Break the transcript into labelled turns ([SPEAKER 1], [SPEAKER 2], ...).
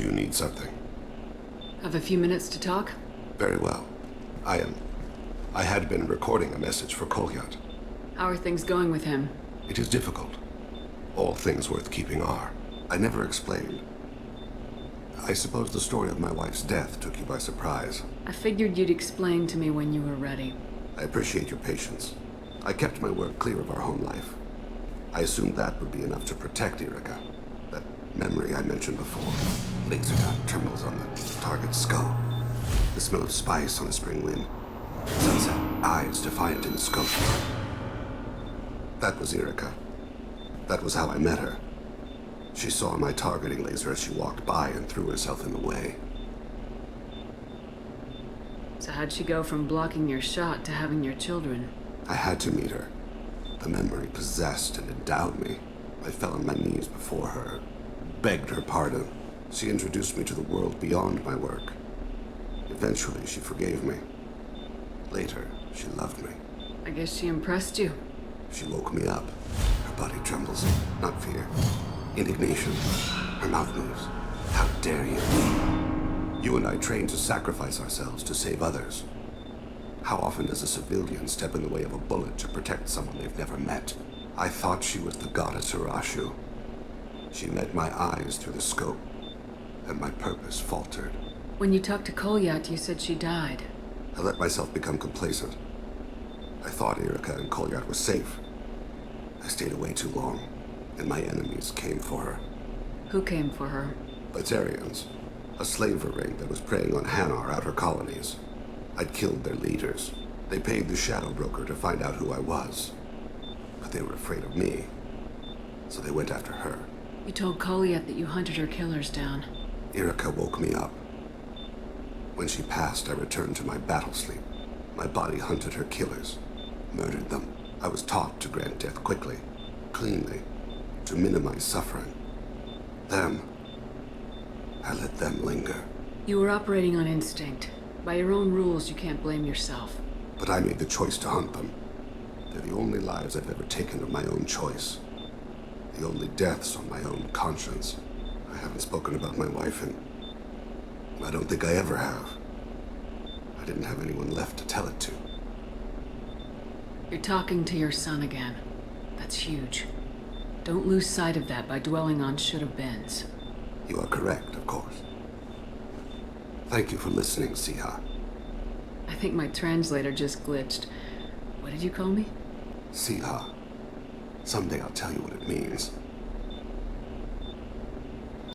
[SPEAKER 1] Do you need something?
[SPEAKER 2] Have a few minutes to talk?
[SPEAKER 1] Very well. I had been recording a message for Kolyat.
[SPEAKER 2] How are things going with him?
[SPEAKER 1] It is difficult. All things worth keeping are. I never explained. I suppose the story of my wife's death took you by surprise.
[SPEAKER 2] I figured you'd explain to me when you were ready.
[SPEAKER 1] I appreciate your patience. I kept my work clear of our home life. I assumed that would be enough to protect Erica. That memory I mentioned before. Laser gun trembles on the target's skull. The smell of spice on the spring wind. Sunset, eyes defiant in the scope. That was Erica. That was how I met her. She saw my targeting laser as she walked by and threw herself in the way.
[SPEAKER 2] So how'd she go from blocking your shot to having your children?
[SPEAKER 1] I had to meet her. The memory possessed and endowed me. I fell on my knees before her, begged her pardon. She introduced me to the world beyond my work. Eventually, she forgave me. Later, she loved me.
[SPEAKER 2] I guess she impressed you.
[SPEAKER 1] She woke me up. Her body trembles, not fear. Indignation. Her mouth moves. How dare you? You and I trained to sacrifice ourselves to save others. How often does a civilian step in the way of a bullet to protect someone they've never met? I thought she was the goddess Urashu. She met my eyes through the scope, and my purpose faltered.
[SPEAKER 2] When you talked to Kolyat, you said she died.
[SPEAKER 1] I let myself become complacent. I thought Erica and Kolyat were safe. I stayed away too long, and my enemies came for her.
[SPEAKER 2] Who came for her?
[SPEAKER 1] Batarians. A slaver ring that was preying on Hanar outer colonies. I'd killed their leaders. They paid the Shadow Broker to find out who I was. But they were afraid of me, so they went after her.
[SPEAKER 2] You told Kolyat that you hunted her killers down.
[SPEAKER 1] Erica woke me up. When she passed, I returned to my battle sleep. My body hunted her killers, murdered them. I was taught to grant death quickly, cleanly, to minimize suffering. Them, I let them linger.
[SPEAKER 2] You were operating on instinct. By your own rules, you can't blame yourself.
[SPEAKER 1] But I made the choice to hunt them. They're the only lives I've ever taken of my own choice. The only deaths on my own conscience. I haven't spoken about my wife, and I don't think I ever have. I didn't have anyone left to tell it to.
[SPEAKER 2] You're talking to your son again. That's huge. Don't lose sight of that by dwelling on should-have-beens.
[SPEAKER 1] You are correct, of course. Thank you for listening, Siha.
[SPEAKER 2] I think my translator just glitched. What did you call me?
[SPEAKER 1] Siha. Someday I'll tell you what it means.